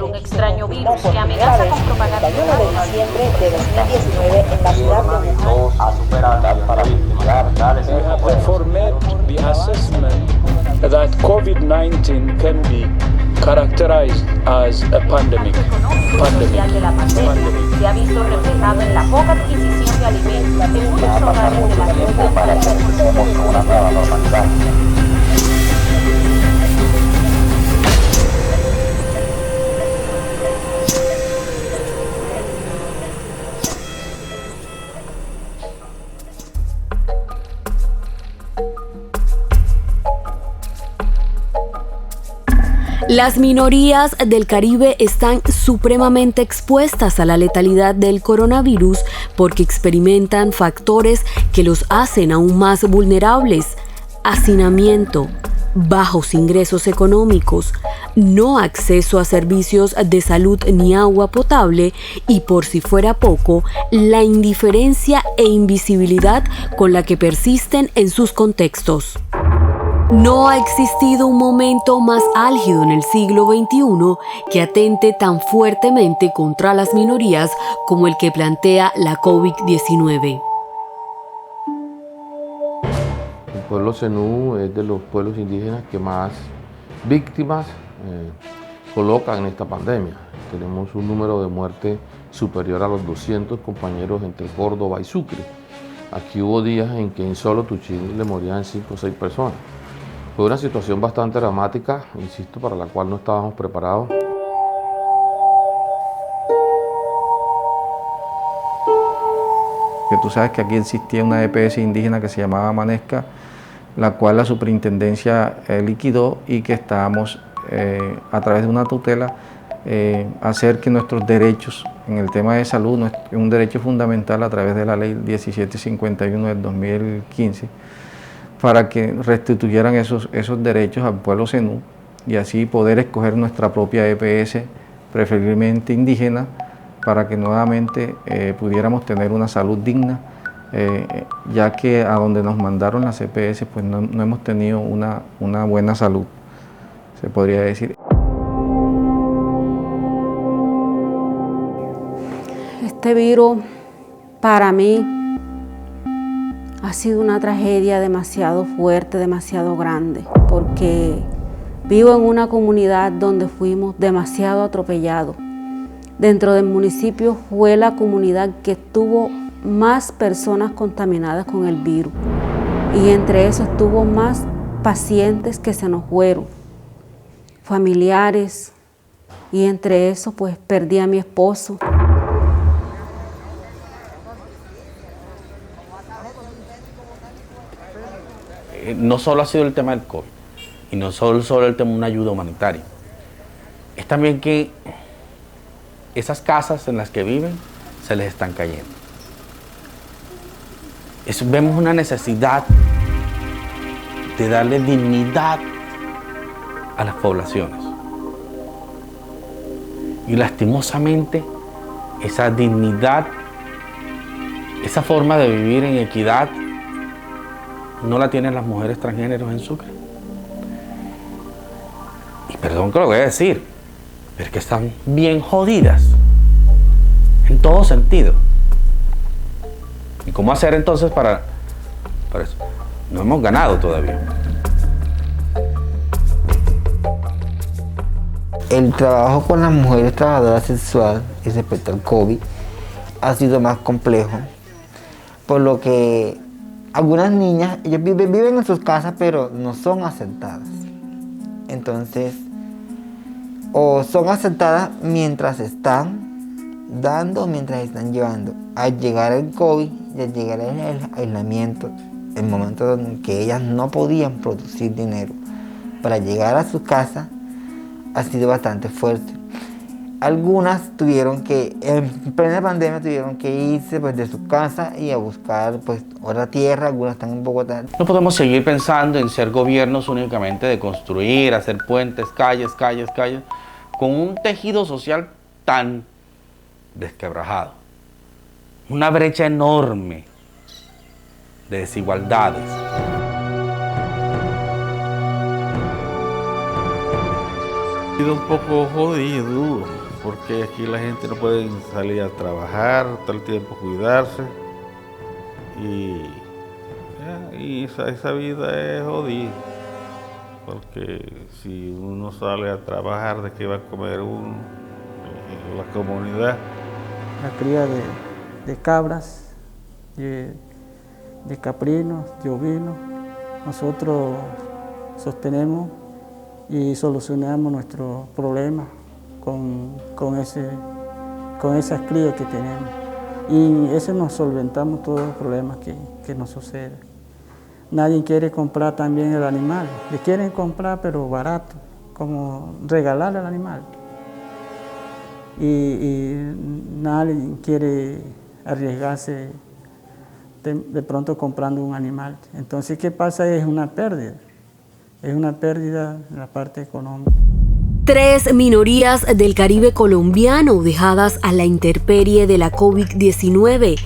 un extraño virus que amenaza con propagarse. El 31 de diciembre de 2019 en la ciudad de We have therefore made the assessment that COVID-19 can be characterized as a pandemic. De la pandemia se ha visto reflejado en la poca adquisición de alimentos en muchos hogares de la Las minorías del Caribe están supremamente expuestas a la letalidad del coronavirus porque experimentan factores que los hacen aún más vulnerables: hacinamiento, bajos ingresos económicos, no acceso a servicios de salud ni agua potable y, por si fuera poco, la indiferencia e invisibilidad con la que persisten en sus contextos. No ha existido un momento más álgido en el siglo XXI que atente tan fuertemente contra las minorías como el que plantea la COVID-19. El pueblo zenú es de los pueblos indígenas que más víctimas colocan en esta pandemia. Tenemos un número de muerte superior a los 200 compañeros entre Córdoba y Sucre. Aquí hubo días en que en solo Tuchín le morían 5 o 6 personas. Fue una situación bastante dramática, insisto, para la cual no estábamos preparados. Que tú sabes que aquí existía una EPS indígena que se llamaba Manesca, la cual la superintendencia liquidó, y que estábamos a través de una tutela hacer que nuestros derechos en el tema de salud, un derecho fundamental a través de la ley 1751 del 2015, para que restituyeran esos derechos al pueblo zenú y así poder escoger nuestra propia EPS, preferiblemente indígena, para que nuevamente pudiéramos tener una salud digna, ya que a donde nos mandaron las EPS pues no hemos tenido una buena salud, se podría decir. Este virus para mí ha sido una tragedia demasiado fuerte, demasiado grande, porque vivo en una comunidad donde fuimos demasiado atropellados. Dentro del municipio fue la comunidad que tuvo más personas contaminadas con el virus, y entre eso estuvo más pacientes que se nos fueron, familiares, y entre eso pues perdí a mi esposo. No solo ha sido el tema del COVID, y no solo el tema de una ayuda humanitaria, es también que esas casas en las que viven se les están cayendo. Vemos una necesidad de darle dignidad a las poblaciones. Y lastimosamente, esa dignidad, esa forma de vivir en equidad, no la tienen las mujeres transgéneros en Sucre. Y perdón que lo voy a decir, pero es que están bien jodidas en todo sentido. ¿Y cómo hacer entonces para eso? No hemos ganado todavía. El trabajo con las mujeres trabajadoras sexuales y respecto al COVID ha sido más complejo, por lo que algunas niñas, ellas viven en sus casas, pero no son aceptadas. Entonces, o son aceptadas mientras están dando, mientras están llevando. Al llegar el COVID y al llegar el aislamiento, el momento en que ellas no podían producir dinero para llegar a sus casas, ha sido bastante fuerte. Algunas tuvieron que, en plena pandemia, tuvieron que irse pues, de su casa y a buscar pues, otra tierra. Algunas están en Bogotá. No podemos seguir pensando en ser gobiernos únicamente de construir, hacer puentes, calles, con un tejido social tan desquebrajado. Una brecha enorme de desigualdades. Ha sido un poco jodido, porque aquí la gente no puede salir a trabajar, todo el tiempo cuidarse. Y esa vida es jodida, porque si uno sale a trabajar, ¿de qué va a comer uno? La comunidad. La cría de cabras, de caprinos, de ovinos, nosotros sostenemos y solucionamos nuestros problemas con esas crías que tenemos. Y eso nos solventamos todos los problemas que nos suceden. Nadie quiere comprar también el animal. Le quieren comprar, pero barato, como regalar el animal. Y nadie quiere arriesgarse de pronto comprando un animal. Entonces, ¿qué pasa? Es una pérdida. Es una pérdida en la parte económica. 3 minorías del Caribe colombiano dejadas a la intemperie de la COVID-19,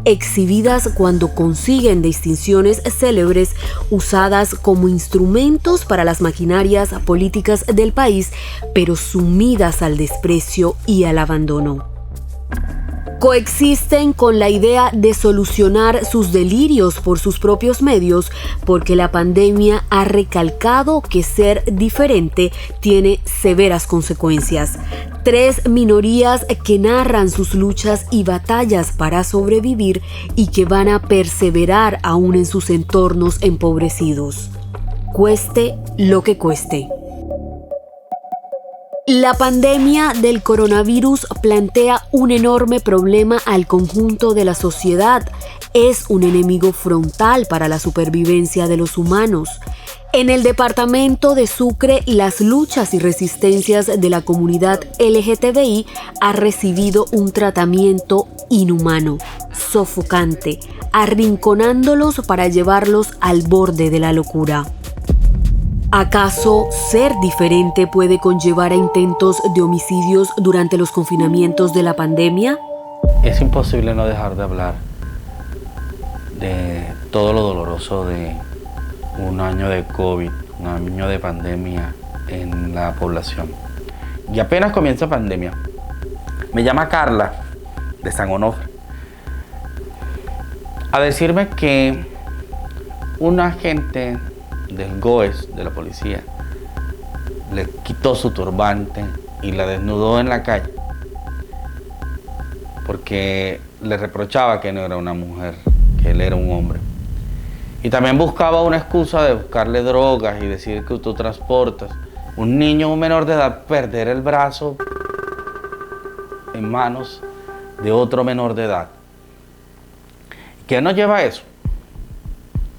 exhibidas cuando consiguen distinciones célebres usadas como instrumentos para las maquinarias políticas del país, pero sumidas al desprecio y al abandono. Coexisten con la idea de solucionar sus delirios por sus propios medios, porque la pandemia ha recalcado que ser diferente tiene severas consecuencias. 3 minorías que narran sus luchas y batallas para sobrevivir y que van a perseverar aún en sus entornos empobrecidos. Cueste lo que cueste. La pandemia del coronavirus plantea un enorme problema al conjunto de la sociedad. Es un enemigo frontal para la supervivencia de los humanos. En el departamento de Sucre, las luchas y resistencias de la comunidad LGTBI ha recibido un tratamiento inhumano, sofocante, arrinconándolos para llevarlos al borde de la locura. ¿Acaso ser diferente puede conllevar a intentos de homicidios durante los confinamientos de la pandemia? Es imposible no dejar de hablar de todo lo doloroso de un año de COVID, un año de pandemia en la población. Y apenas comienza pandemia, me llama Carla de San Onofre a decirme que un agente del GOES, de la policía, le quitó su turbante y la desnudó en la calle porque le reprochaba que no era una mujer, que él era un hombre. Y también buscaba una excusa de buscarle drogas y decir que tú transportas. Un niño, un menor de edad, perder el brazo en manos de otro menor de edad. ¿Qué nos lleva a eso?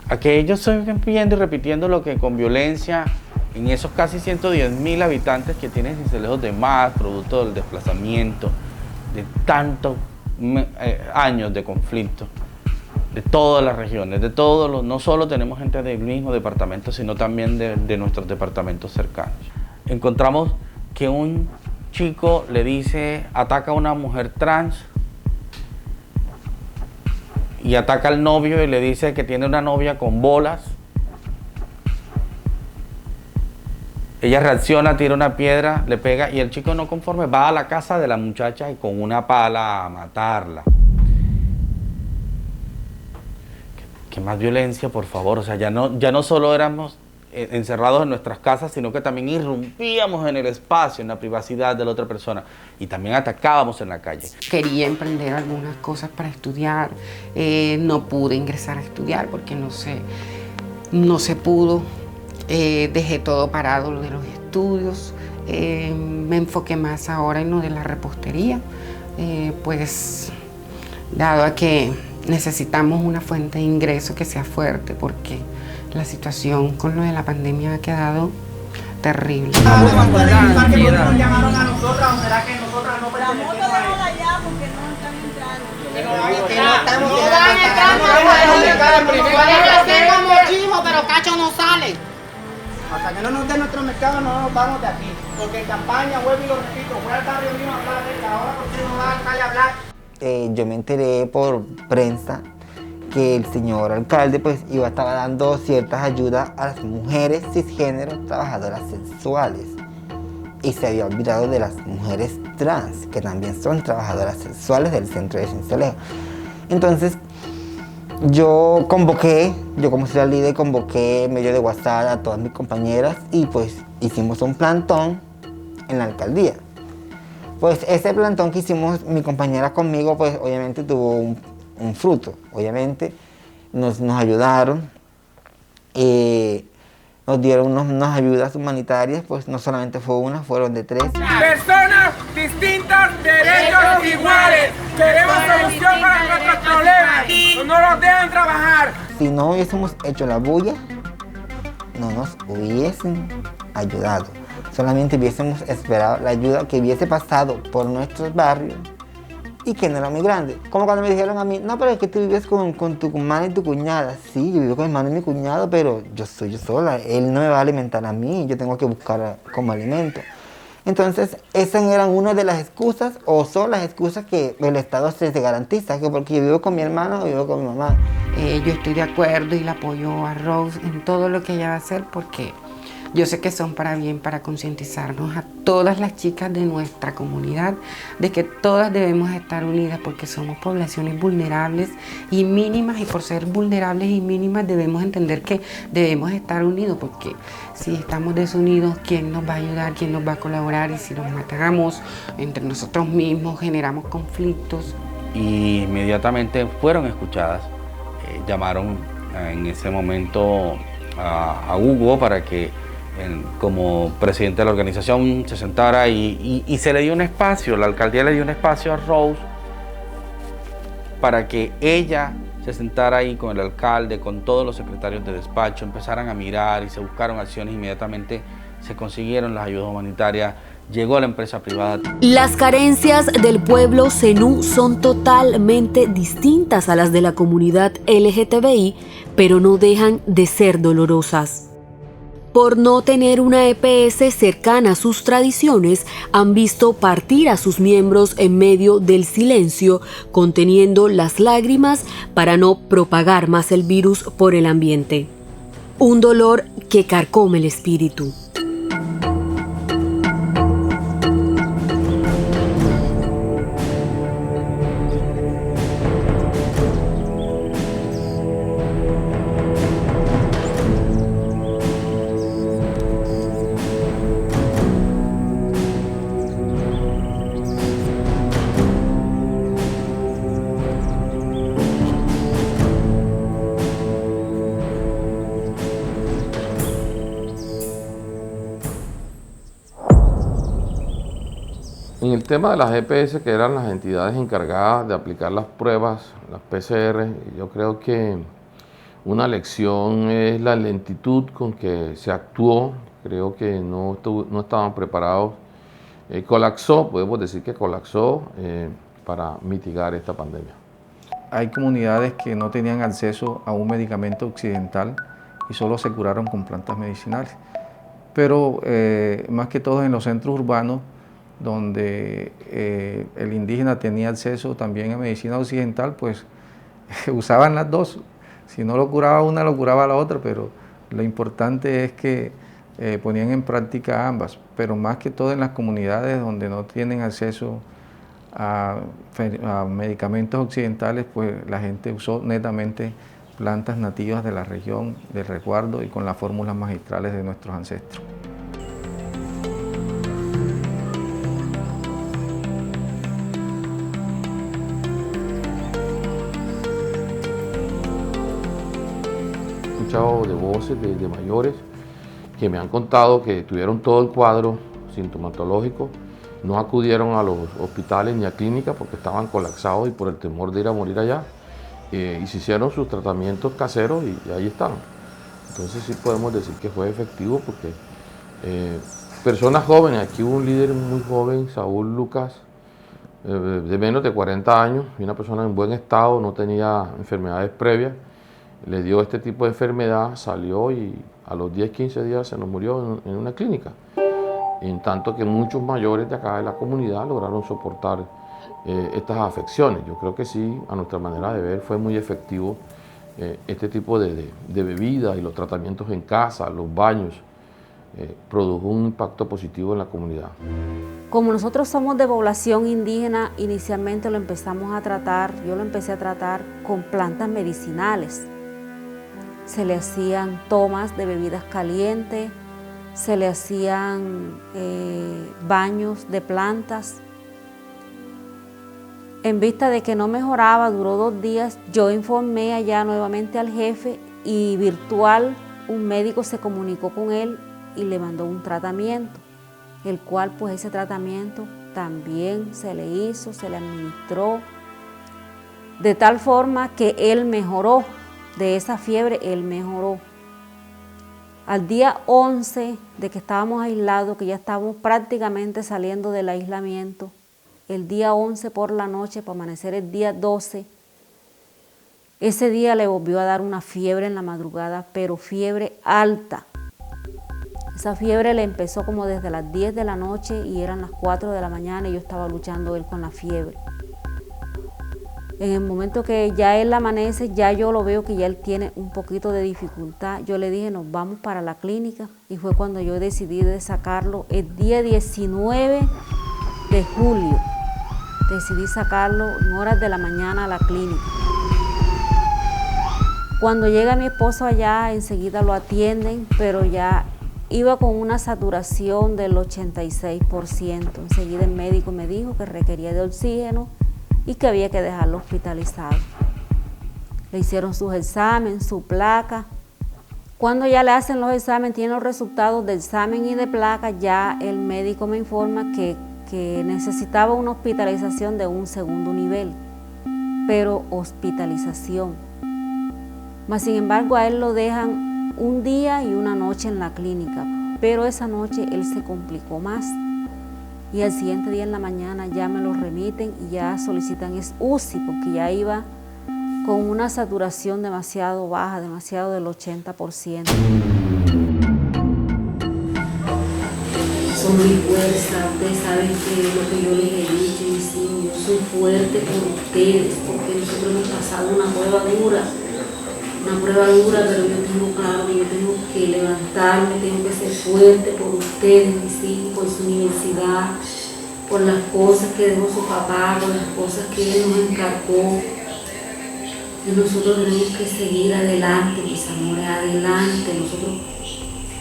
A que ellos siguen pidiendo y repitiendo lo que con violencia en esos casi 110.000 habitantes que tienen Sincelejo de más, producto del desplazamiento, de tantos años de conflicto, de todas las regiones, de todos los, no solo tenemos gente del mismo departamento, sino también de nuestros departamentos cercanos. Encontramos que un chico le dice, ataca a una mujer trans, y ataca al novio y le dice que tiene una novia con bolas. Ella reacciona, tira una piedra, le pega y el chico no conforme va a la casa de la muchacha y con una pala a matarla. ¿Qué más violencia, por favor? O sea, ya no solo éramos encerrados en nuestras casas, sino que también irrumpíamos en el espacio, en la privacidad de la otra persona y también atacábamos en la calle. Quería emprender algunas cosas para estudiar, no pude ingresar a estudiar porque no se pudo, dejé todo parado lo de los estudios, me enfoqué más ahora en lo de la repostería, pues dado a que necesitamos una fuente de ingreso que sea fuerte porque la situación con lo de la pandemia ha quedado terrible. ¿Por qué no nos llamaron a nosotras? ¿O será que nosotras no pertenecemos a allá porque no están entrando? Que no estamos pero Cacho no sale. Hasta que no nos den nuestro mercado no nos vamos de aquí. Porque en campaña, vuelvo y lo repito, fue al barrio mío a hablar de esta. Ahora, ¿por qué no va a salir a hablar? Yo me enteré por prensa que el señor alcalde pues estaba dando ciertas ayudas a las mujeres cisgénero trabajadoras sexuales. y se había olvidado de las mujeres trans, que también son trabajadoras sexuales del centro de Sincelejo. Entonces, yo como ciudad líder, convoqué en medio de WhatsApp a todas mis compañeras y pues hicimos un plantón en la alcaldía. Pues ese plantón que hicimos mi compañera conmigo, pues obviamente tuvo un fruto. Obviamente nos ayudaron, nos dieron unas ayudas humanitarias, pues no solamente fue una, fueron de 3. Personas distintas, derechos iguales. Queremos solución para nuestros problemas. No nos dejan trabajar. Si no hubiésemos hecho la bulla, no nos hubiesen ayudado. Solamente hubiésemos esperado la ayuda que hubiese pasado por nuestros barrios y que no era muy grande. Como cuando me dijeron a mí, no, pero es que tú vives con tu hermana y tu cuñada. Sí, yo vivo con mi hermano y mi cuñado, pero yo soy yo sola. Él no me va a alimentar a mí, yo tengo que buscar como alimento. Entonces, esas eran una de las excusas, o son las excusas que el Estado se garantiza, que porque yo vivo con mi hermano o vivo con mi mamá. Yo estoy de acuerdo y la apoyo a Rose en todo lo que ella va a hacer, porque yo sé que son para bien, para concientizarnos a todas las chicas de nuestra comunidad de que todas debemos estar unidas, porque somos poblaciones vulnerables y mínimas, y por ser vulnerables y mínimas debemos entender que debemos estar unidos, porque si estamos desunidos, ¿quién nos va a ayudar? ¿Quién nos va a colaborar? Y si nos matamos entre nosotros mismos, generamos conflictos. Y inmediatamente fueron escuchadas. Llamaron en ese momento a Hugo para que como presidente de la organización se sentara y se le dio un espacio, la alcaldía le dio un espacio a Rose para que ella se sentara ahí con el alcalde, con todos los secretarios de despacho, empezaran a mirar y se buscaron acciones. Inmediatamente se consiguieron las ayudas humanitarias, llegó la empresa privada. Las carencias del pueblo zenú son totalmente distintas a las de la comunidad LGTBI, pero no dejan de ser dolorosas. Por no tener una EPS cercana a sus tradiciones, han visto partir a sus miembros en medio del silencio, conteniendo las lágrimas para no propagar más el virus por el ambiente. Un dolor que carcome el espíritu. En el tema de las EPS, que eran las entidades encargadas de aplicar las pruebas, las PCR, yo creo que una lección es la lentitud con que se actuó. Creo que no estaban preparados. Colapsó, podemos decir que colapsó para mitigar esta pandemia. Hay comunidades que no tenían acceso a un medicamento occidental y solo se curaron con plantas medicinales. Pero más que todo en los centros urbanos, donde el indígena tenía acceso también a medicina occidental, pues usaban las dos. Si no lo curaba una, lo curaba la otra, pero lo importante es que ponían en práctica ambas. Pero más que todo en las comunidades donde no tienen acceso a medicamentos occidentales, pues la gente usó netamente plantas nativas de la región, del resguardo y con las fórmulas magistrales de nuestros ancestros. De voces de mayores que me han contado que tuvieron todo el cuadro sintomatológico, no acudieron a los hospitales ni a clínicas porque estaban colapsados y por el temor de ir a morir allá, y se hicieron sus tratamientos caseros y ahí están. Entonces sí podemos decir que fue efectivo, porque personas jóvenes, aquí hubo un líder muy joven, Saúl Lucas, de menos de 40 años, y una persona en buen estado, no tenía enfermedades previas, le dio este tipo de enfermedad, salió y a los 10-15 días se nos murió en una clínica. En tanto que muchos mayores de acá de la comunidad lograron soportar estas afecciones. Yo creo que sí, a nuestra manera de ver, fue muy efectivo este tipo de bebidas y los tratamientos en casa, los baños, produjo un impacto positivo en la comunidad. Como nosotros somos de población indígena, inicialmente yo lo empecé a tratar con plantas medicinales. Se le hacían tomas de bebidas calientes, se le hacían baños de plantas. En vista de que no mejoraba, duró 2 días, yo informé allá nuevamente al jefe y virtual un médico se comunicó con él y le mandó un tratamiento, el cual pues ese tratamiento también se le hizo, se le administró, de tal forma que él mejoró, de esa fiebre él mejoró. Al día 11 de que estábamos aislados, que ya estábamos prácticamente saliendo del aislamiento, el día 11 por la noche, para amanecer el día 12, ese día le volvió a dar una fiebre en la madrugada, pero fiebre alta. Esa fiebre le empezó como desde las 10 de la noche y eran las 4 de la mañana y yo estaba luchando él con la fiebre. En el momento que ya él amanece, ya yo lo veo que ya él tiene un poquito de dificultad. Yo le dije, nos vamos para la clínica y fue cuando yo decidí de sacarlo el día 19 de julio. Decidí sacarlo en horas de la mañana a la clínica. Cuando llega mi esposo allá, enseguida lo atienden, pero ya iba con una saturación del 86%. Enseguida el médico me dijo que requería de oxígeno y que había que dejarlo hospitalizado. Le hicieron sus exámenes, su placa. Cuando ya le hacen los exámenes, tienen los resultados del examen y de placa, ya el médico me informa que necesitaba una hospitalización de un 2º nivel, pero hospitalización. Mas sin embargo a él lo dejan un día y una noche en la clínica, pero esa noche él se complicó más y al siguiente día en la mañana ya me lo remiten y ya solicitan es UCI porque ya iba con una saturación demasiado baja, demasiado del 80%. Son mi fuerza, ustedes saben que lo que yo les he dicho, mis hijos, yo soy fuerte por ustedes, porque nosotros hemos pasado una prueba dura, pero yo tengo claro que yo tengo que levantarme, tengo que ser fuerte por ustedes, mis hijos, por su universidad, por las cosas que dejó su papá, por las cosas que él nos encargó. Y nosotros tenemos que seguir adelante, mis amores, adelante, nosotros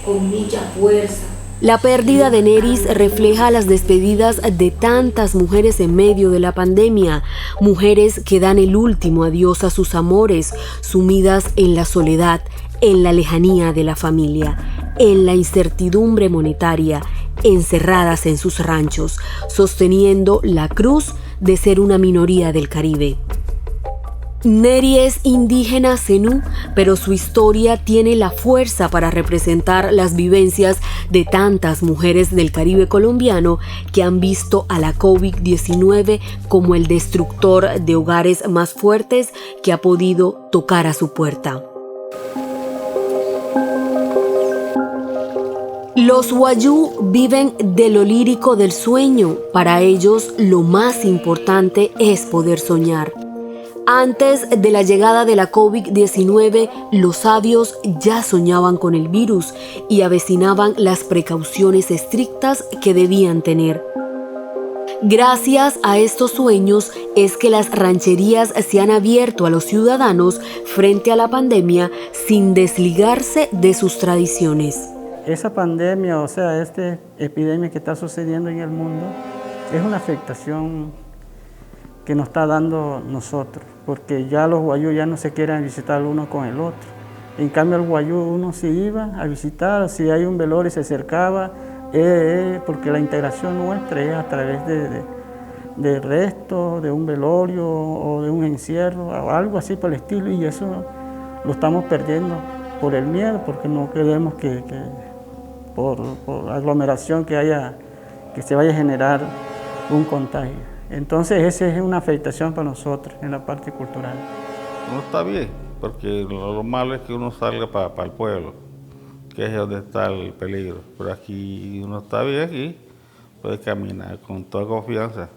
con mucha fuerza. La pérdida de Neris refleja las despedidas de tantas mujeres en medio de la pandemia, mujeres que dan el último adiós a sus amores, sumidas en la soledad, en la lejanía de la familia, en la incertidumbre monetaria, encerradas en sus ranchos, sosteniendo la cruz de ser una minoría del Caribe. Neri es indígena zenú, pero su historia tiene la fuerza para representar las vivencias de tantas mujeres del Caribe colombiano que han visto a la COVID-19 como el destructor de hogares más fuertes que ha podido tocar a su puerta. Los wayú viven de lo lírico del sueño. Para ellos, lo más importante es poder soñar. Antes de la llegada de la COVID-19, los sabios ya soñaban con el virus y avecinaban las precauciones estrictas que debían tener. Gracias a estos sueños es que las rancherías se han abierto a los ciudadanos frente a la pandemia sin desligarse de sus tradiciones. Esa pandemia, o sea, esta epidemia que está sucediendo en el mundo, es una afectación que nos está dando nosotros, porque ya los wayú ya no se quieren visitar uno con el otro. En cambio el wayú uno se iba a visitar, si hay un velorio se acercaba, porque la integración nuestra es a través de restos, de un velorio o de un encierro, o algo así por el estilo, y eso lo estamos perdiendo por el miedo, porque no queremos que por aglomeración que se vaya a generar un contagio. Entonces esa es una afectación para nosotros en la parte cultural. No está bien, porque lo malo es que uno salga para el pueblo, que es donde está el peligro. Pero aquí uno está bien, aquí puede caminar con toda confianza.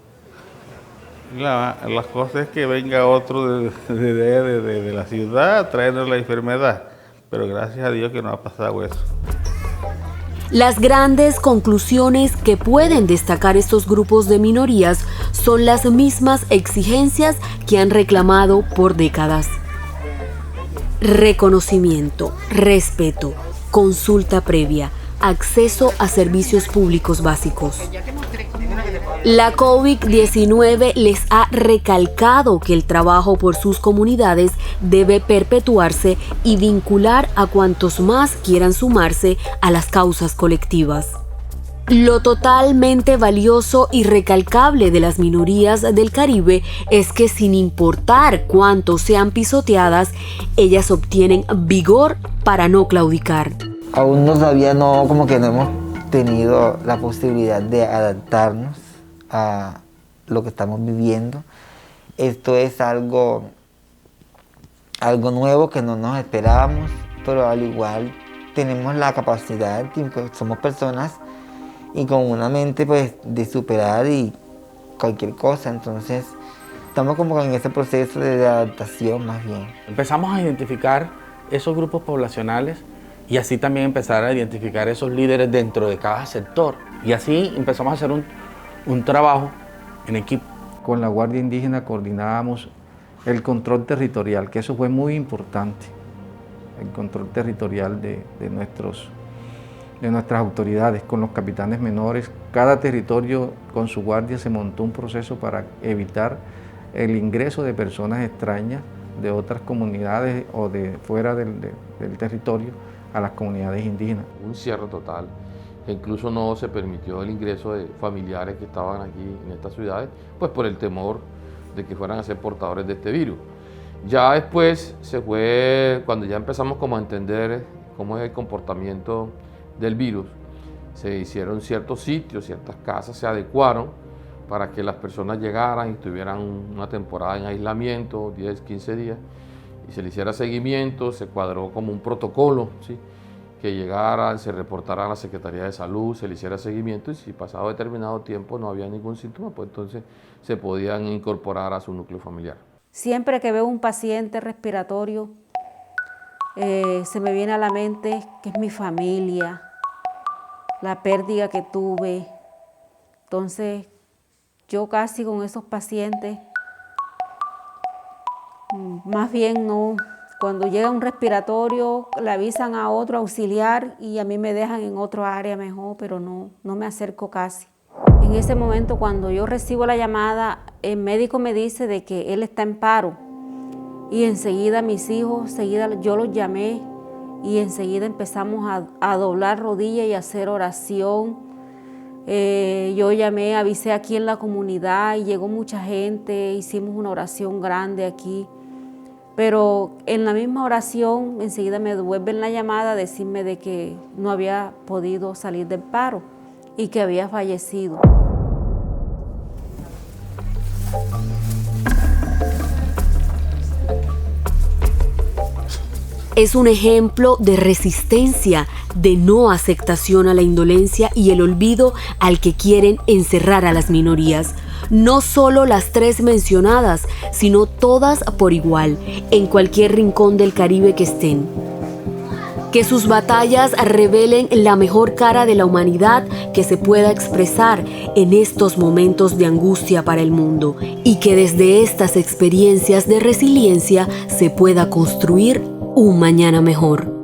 Las cosas es que venga otro de la ciudad a traernos la enfermedad, pero gracias a Dios que no ha pasado eso. Las grandes conclusiones que pueden destacar estos grupos de minorías son las mismas exigencias que han reclamado por décadas. Reconocimiento, respeto, consulta previa, acceso a servicios públicos básicos. La COVID-19 les ha recalcado que el trabajo por sus comunidades debe perpetuarse y vincular a cuantos más quieran sumarse a las causas colectivas. Lo totalmente valioso y recalcable de las minorías del Caribe es que sin importar cuánto sean pisoteadas, ellas obtienen vigor para no claudicar. Aún todavía no hemos tenido la posibilidad de adaptarnos a lo que estamos viviendo. Esto es algo nuevo que no nos esperábamos, pero al igual tenemos la capacidad, somos personas y con una mente pues de superar y cualquier cosa, entonces estamos como en ese proceso de adaptación más bien. Empezamos a identificar esos grupos poblacionales y así también empezar a identificar esos líderes dentro de cada sector, y así empezamos a hacer un trabajo en equipo. Con la Guardia Indígena coordinábamos el control territorial, que eso fue muy importante, el control territorial de nuestras autoridades, con los capitanes menores. Cada territorio con su guardia se montó un proceso para evitar el ingreso de personas extrañas de otras comunidades o de fuera del territorio a las comunidades indígenas. Un cierre total. Incluso no se permitió el ingreso de familiares que estaban aquí en estas ciudades, pues por el temor de que fueran a ser portadores de este virus. Ya después se fue, cuando ya empezamos como a entender cómo es el comportamiento del virus, se hicieron ciertos sitios, ciertas casas se adecuaron para que las personas llegaran y estuvieran una temporada en aislamiento, 10, 15 días, y se le hiciera seguimiento, se cuadró como un protocolo, ¿sí?, que llegaran, se reportaran a la Secretaría de Salud, se le hiciera seguimiento, y si pasado determinado tiempo no había ningún síntoma, pues entonces se podían incorporar a su núcleo familiar. Siempre que veo un paciente respiratorio, se me viene a la mente que es mi familia, la pérdida que tuve. Entonces, yo casi con esos pacientes, más bien no. Cuando llega un respiratorio, le avisan a otro auxiliar y a mí me dejan en otro área mejor, pero no me acerco casi. En ese momento, cuando yo recibo la llamada, el médico me dice de que él está en paro. Y enseguida mis hijos, yo los llamé y enseguida empezamos a doblar rodillas y a hacer oración. Yo llamé, avisé aquí en la comunidad y llegó mucha gente, hicimos una oración grande aquí. Pero en la misma oración, enseguida me devuelven la llamada a decirme de que no había podido salir del paro y que había fallecido. Es un ejemplo de resistencia, de no aceptación a la indolencia y el olvido al que quieren encerrar a las minorías. No solo las tres mencionadas, sino todas por igual, en cualquier rincón del Caribe que estén. Que sus batallas revelen la mejor cara de la humanidad que se pueda expresar en estos momentos de angustia para el mundo, y que desde estas experiencias de resiliencia se pueda construir un mañana mejor.